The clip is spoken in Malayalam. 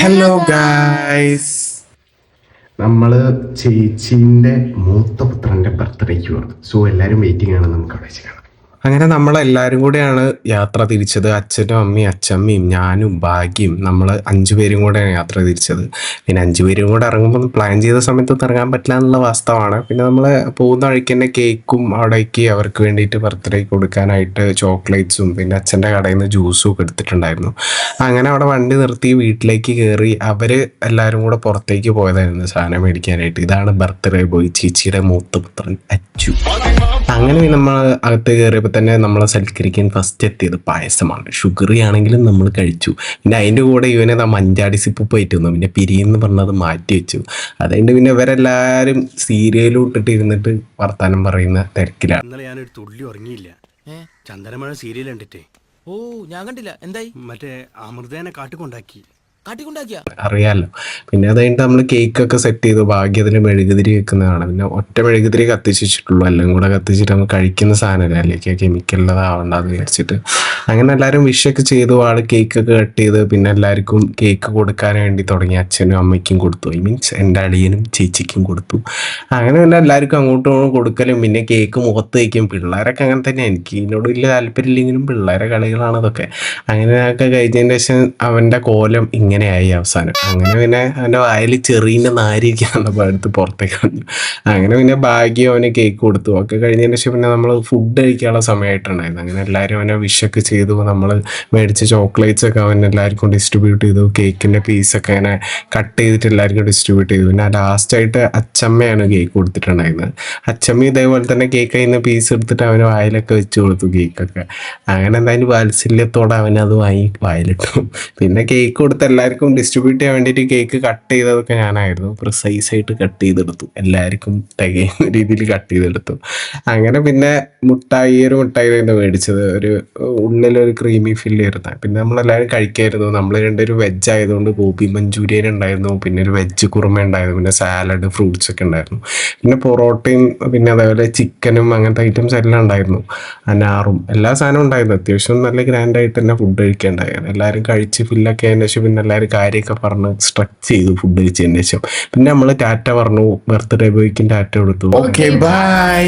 ഹലോ ഗായ്സ്, നമ്മള് ചേച്ചീൻ്റെ മൂത്ത പുത്രൻ്റെ ബർത്ത്ഡേക്ക് പോകണം. സോ എല്ലാവരും വെയിറ്റിംഗ് ആണ്, നമുക്ക് അവിടെ വെച്ച് കാണാം. അങ്ങനെ നമ്മളെല്ലാവരും കൂടെയാണ് യാത്ര തിരിച്ചത്. അച്ഛനും അമ്മയും അച്ഛമ്മയും ഞാനും ഭാഗ്യയും നമ്മൾ 5 പേരും കൂടെയാണ് യാത്ര തിരിച്ചത്. പിന്നെ 5 പേരും കൂടെ ഇറങ്ങുമ്പോൾ പ്ലാൻ ചെയ്ത സമയത്ത് ഇറങ്ങാൻ പറ്റില്ല എന്നുള്ള വാസ്തവമാണ്. പിന്നെ നമ്മൾ പോകുന്ന വഴിക്ക് തന്നെ കേക്കും അവിടേക്ക് അവർക്ക് വേണ്ടിയിട്ട് ബർത്ത്ഡേക്ക് കൊടുക്കാനായിട്ട് ചോക്ലേറ്റ്സും പിന്നെ അച്ഛൻ്റെ കടയിൽ നിന്ന് ജ്യൂസും ഒക്കെ എടുത്തിട്ടുണ്ടായിരുന്നു. അങ്ങനെ അവിടെ വണ്ടി നിർത്തി വീട്ടിലേക്ക് കയറി അവർ എല്ലാവരും കൂടെ പുറത്തേക്ക് പോയതായിരുന്നു സാധനം മേടിക്കാനായിട്ട്. ഇതാണ് ബർത്ത്ഡേ ബോയ്, ചേച്ചിയുടെ മൂത്ത പുത്രൻ അച്ചു. അങ്ങനെ നമ്മൾ അകത്ത് കയറിയപ്പോൾ തന്നെ നമ്മളെ സൽക്കരിക്കാൻ ഫസ്റ്റ് എത്തിയത് പായസമാണ്. ഷുഗറി ആണെങ്കിലും നമ്മൾ കഴിച്ചു. പിന്നെ അതിൻ്റെ കൂടെ ഇവനെ മഞ്ചാടി സിപ്പ് പോയിട്ട് വന്നു. പിന്നെ പിരിയെന്ന് പറഞ്ഞത് മാറ്റി വെച്ചു. അതുകൊണ്ട് പിന്നെ ഇവരെല്ലാവരും സീരിയലും ഇട്ടിട്ട് ഇരുന്നിട്ട് വർത്താനം പറയുന്ന തിരക്കിലാണ്. ഇന്നലെ ഞാനൊരു തുള്ളി ഉറങ്ങിയില്ല. ചന്ദനമഴ സീരിയൽ കണ്ടിട്ടേ. ഓ, ഞാൻ കണ്ടില്ല. എന്തായി? മറ്റേ അമൃതേനെ കാട്ടിക്കൊണ്ടാക്കിയ. അറിയാമല്ലോ. പിന്നെ അത് കഴിഞ്ഞിട്ട് നമ്മൾ കേക്കൊക്കെ സെറ്റ് ചെയ്തു. ഭാഗ്യത്തിന് മെഴുകുതിരി വെക്കുന്നതാണ്. പിന്നെ ഒറ്റ മെഴുകുതിരി കത്തിച്ചിട്ടുള്ളൂ, എല്ലാം കൂടെ കത്തിച്ചിട്ട് നമ്മൾ കഴിക്കുന്ന സാധനമല്ലേ, അല്ലെങ്കിൽ കെമിക്കലുള്ളതാവണ്ടെന്ന് വിചാരിച്ചിട്ട് അങ്ങനെ എല്ലാവരും വിഷൊക്കെ ചെയ്തു. ആൾ കേക്കൊക്കെ കട്ട് ചെയ്ത് പിന്നെ എല്ലാവർക്കും കേക്ക് കൊടുക്കാൻ വേണ്ടി തുടങ്ങി. അച്ഛനും അമ്മയ്ക്കും കൊടുത്തു, മീൻസ് എൻ്റെ അളിയനും ചേച്ചിക്കും കൊടുത്തു. അങ്ങനെ പിന്നെ എല്ലാവർക്കും അങ്ങോട്ടും ഇങ്ങോട്ടും കൊടുക്കലും പിന്നെ കേക്ക് മുഖത്ത് വയ്ക്കും. പിള്ളേരൊക്കെ അങ്ങനെ തന്നെ. എനിക്ക് ഇതിനോട് വലിയ താല്പര്യമില്ലെങ്കിലും പിള്ളേരെ കളികളാണ് അതൊക്കെ. അങ്ങനെയൊക്കെ കഴിഞ്ഞതിന് ശേഷം അവൻ്റെ കോലം ഇങ്ങനെയായി അവസാനം. അങ്ങനെ പിന്നെ അവൻ്റെ വായിൽ ചെറിയ നാരിക്കാന്നപ്പോൾ എടുത്ത് പുറത്തേക്ക് കളഞ്ഞു. അങ്ങനെ പിന്നെ ഭാഗ്യം അവന് കേക്ക് കൊടുത്തു. ഒക്കെ കഴിഞ്ഞതിന് ശേഷം പിന്നെ നമ്മൾ ഫുഡ് കഴിക്കാനുള്ള സമയമായിട്ടുണ്ടായിരുന്നു. അങ്ങനെ എല്ലാവരും അവനെ വിഷൊക്കെ ചെയ്തു. നമ്മൾ മേടിച്ച ചോക്ലേറ്റ്സ് ഒക്കെ അവൻ എല്ലാവർക്കും ഡിസ്ട്രിബ്യൂട്ട് ചെയ്തു. കേക്കിൻ്റെ പീസൊക്കെ അങ്ങനെ കട്ട് ചെയ്തിട്ട് എല്ലാവർക്കും ഡിസ്ട്രിബ്യൂട്ട് ചെയ്തു. പിന്നെ ലാസ്റ്റായിട്ട് അച്ചമ്മയാണ് കേക്ക് കൊടുത്തിട്ടുണ്ടായിരുന്നത്. അച്ചമ്മ ഇതേപോലെ തന്നെ കേക്ക് കഴിയുന്ന പീസ് എടുത്തിട്ട് അവന് വായിലൊക്കെ വെച്ച് കൊടുത്തു കേക്കൊക്കെ. അങ്ങനെ എന്തായാലും വാത്സല്യത്തോടെ അവനത് വാങ്ങി വായിലിട്ടു. പിന്നെ കേക്ക് കൊടുത്ത് എല്ലാവർക്കും ഡിസ്ട്രിബ്യൂട്ട് ചെയ്യാൻ വേണ്ടിയിട്ട് കേക്ക് കട്ട് ചെയ്തതൊക്കെ ഞാനായിരുന്നു. പ്രിസൈസായിട്ട് കട്ട് ചെയ്തെടുത്തു, എല്ലാവർക്കും തികയുന്ന രീതിയിൽ കട്ട് ചെയ്തെടുത്തു. അങ്ങനെ പിന്നെ ഒരു മുട്ടായിരുന്നു മേടിച്ചത്. ഒരു ഉള്ളിലൊരു ക്രീമി ഫില്ല് ആയിരുന്നു. പിന്നെ നമ്മളെല്ലാവരും കഴിക്കായിരുന്നു. നമ്മൾ രണ്ടൊരു വെജ് ആയതുകൊണ്ട് ഗോബി മഞ്ചൂരിയൻ ഉണ്ടായിരുന്നു, പിന്നെ ഒരു വെജ് കുറുമ ഉണ്ടായിരുന്നു, പിന്നെ സാലഡ് ഫ്രൂട്ട്സ് ഒക്കെ ഉണ്ടായിരുന്നു, പിന്നെ പൊറോട്ടയും പിന്നെ അതേപോലെ ചിക്കനും അങ്ങനത്തെ ഐറ്റംസ് എല്ലാം ഉണ്ടായിരുന്നു. അനാറും എല്ലാ സാധനവും ഉണ്ടായിരുന്നു. അത്യാവശ്യം നല്ല ഗ്രാൻഡായിട്ട് തന്നെ ഫുഡ് കഴിക്കേണ്ടായിരുന്നു. എല്ലാവരും കഴിച്ച് ഫില്ലൊക്കെ അതിന് ശേഷം പിന്നെ എല്ലാവരും കാര്യമൊക്കെ പറഞ്ഞ് സ്ട്രെച്ച് ചെയ്തു ഫുഡ് കഴിച്ചതിന് ശേഷം. പിന്നെ നമ്മൾ ടാറ്റ പറഞ്ഞു, ബർത്ത്ഡേ ബോയ്ക്കും ടാറ്റ കൊടുത്തു. Okay bye.